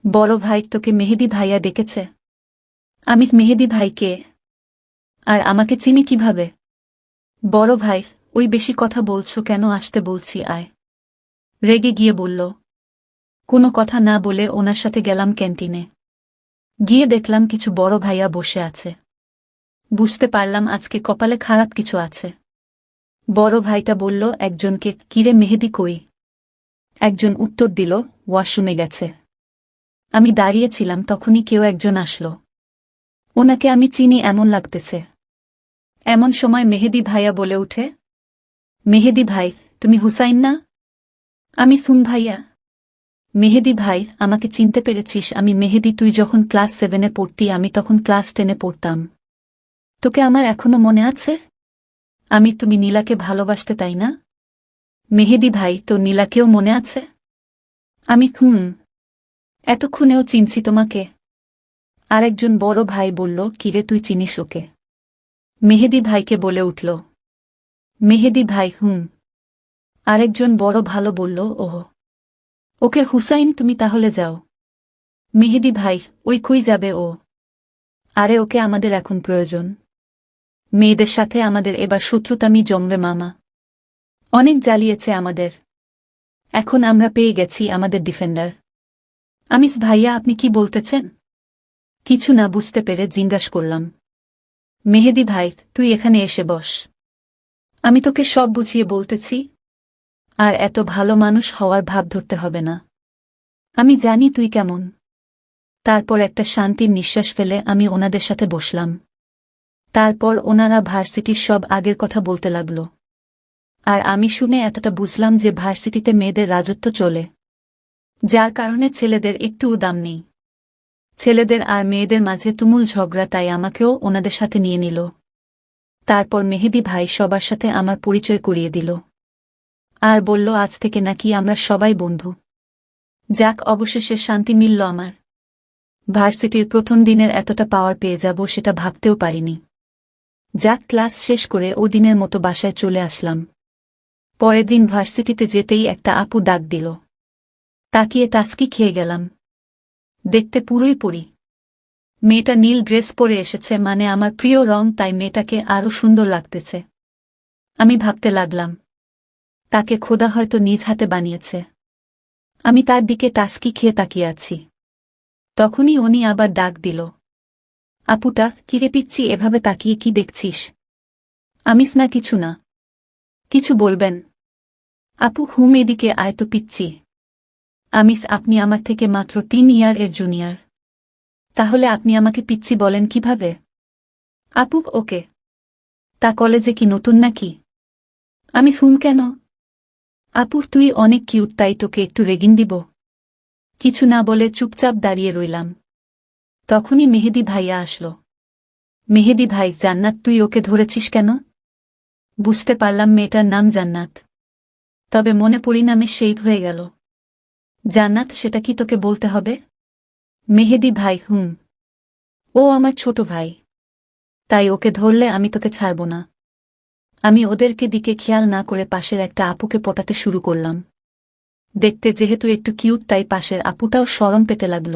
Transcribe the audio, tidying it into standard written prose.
বড় ভাই, তোকে মেহেদী ভাইয়া ডেকেছে। আমি মেহেদী ভাইকে আর আমাকে চিনি কিভাবে? বড় ভাই, ওই বেশি কথা বলছো কেন? আসতে বলছি, আয়। রেগে গিয়ে বলল। কোনো কথা না বলে ওনার সাথে গেলাম ক্যান্টিনে। গিয়ে দেখলাম কিছু বড় ভাইয়া বসে আছে। বুঝতে পারলাম আজকে কপালে খারাপ কিছু আছে। বড় ভাইটা বলল একজনকে, কিরে মেহেদী কই? একজন উত্তর দিল, ওয়াশরুমে গেছে। আমি দাঁড়িয়েছিলাম, তখনই কেউ একজন আসলো। ওনাকে আমি চিনি এমন লাগতেছে। এমন সময় মেহেদী ভাইয়া বলে উঠে, মেহেদী ভাই, তুমি হুসাইন না? আমি সুন ভাইয়া। মেহেদী ভাই, আমাকে চিনতে পেরেছিস? আমি মেহেদী। তুই যখন ক্লাস 7-এ পড়তি, আমি তখন ক্লাস 10-এ পড়তাম। তোকে আমার এখনো মনে আছে? তুমি নীলাকে ভালোবাসতে, তাই না? মেহেদী ভাই, তো নীলাকেও মনে আছে? আমি এতক্ষণেও চিনছি তোমাকে। আরেকজন বড় ভাই বলল, কিরে তুই চিনিস ওকে? মেহেদী ভাইকে বলে উঠল। মেহেদী ভাই, আরেকজন বড় ভালো বলল, ওহ, ওকে হুসাইন, তুমি তাহলে যাও। মেহেদী ভাই, ওই কই যাবে ও? আরে ওকে আমাদের এখন প্রয়োজন। মেয়েদের সাথে আমাদের এবার শত্রুতামি জমবে মামা। অনেক জ্বালিয়েছে আমাদের। এখন আমরা পেয়ে গেছি আমাদের ডিফেন্ডার। ভাইয়া, আপনি কি বলতেছেন? কিছু না বুঝতে পেরে জিজ্ঞাসা করলাম। মেহেদী ভাই, তুই এখানে এসে বস। আমি তোকে সব বুঝিয়ে বলতেছি। আর এত ভালো মানুষ হওয়ার ভাব ধরতে হবে না। আমি জানি তুই কেমন। তারপর একটা শান্তির নিঃশ্বাস ফেলে আমি ওনাদের সাথে বসলাম। তারপর ওনারা ভার্সিটির সব আগের কথা বলতে লাগল। আর আমি শুনে এতটা বুঝলাম যে ভার্সিটিতে মেয়েদের রাজত্ব চলে, যার কারণে ছেলেদের একটুও দাম নেই। ছেলেদের আর মেয়েদের মাঝে তুমুল ঝগড়া, তাই আমাকেও ওনাদের সাথে নিয়ে নিল। তারপর মেহেদী ভাই সবার সাথে আমার পরিচয় করিয়ে দিল। আর বলল আজ থেকে নাকি আমরা সবাই বন্ধু। যাক, অবশেষে শান্তি মিলল আমার। ভার্সিটির প্রথম দিনের এতটা পাওয়ার পেয়ে যাব সেটা ভাবতেও পারিনি। যাক, ক্লাস শেষ করে ও দিনের মতো বাসায় চলে আসলাম। পরের দিন ভার্সিটিতে যেতেই একটা আপু ডাক দিল। তাকিয়ে টাস্কি খেয়ে গেলাম। দেখতে পুরোই পরি। মেয়েটা নীল ড্রেস পরে এসেছে, মানে আমার প্রিয় রং, তাই মেয়েটাকে আরও সুন্দর লাগতেছে। আমি ভাবতে লাগলাম, তাকে খোদা হয়তো নিজ হাতে বানিয়েছে। আমি তার দিকে টাস্কি খেয়ে তাকিয়ে আছি। তখনই উনি আবার ডাক দিল। আপুটা, কিরে পিচ্ছি, এভাবে তাকিয়ে কি দেখছিস? না, কিছু না। কিছু বলবেন? আপু, এদিকে আয় তো পিচ্ছি। আপনি আমার থেকে মাত্র 3 ইয়ার এর জুনিয়র। তাহলে আপনি আমাকে পিচ্ছি বলেন কিভাবে? আপু, ওকে। তা কলেজে কি নতুন নাকি? আমি কেন? আপু, তুই অনেক কিউট, তাই তোকে একটু রেগিং দিব। কিছু না বলে চুপচাপ দাঁড়িয়ে রইলাম। তখনই মেহেদী ভাইয়া আসলো। মেহেদী ভাই, জান্নাত, তুই ওকে ধরেছিস কেন? বুঝতে পারলাম মেয়েটার নাম জান্নাত। তবে মনে পরিণামে সেই হয়ে গেল। জান্নাত, সেটা কি তোকে বলতে হবে? মেহেদী ভাই, ও আমার ছোট ভাই। তাই ওকে ধরলে আমি তোকে ছাড়ব না। আমি ওদেরকে দিকে খেয়াল না করে পাশের একটা আপুকে পটাতে শুরু করলাম। দেখতে যেহেতু একটু কিউট, তাই পাশের আপুটাও শরম পেতে লাগল।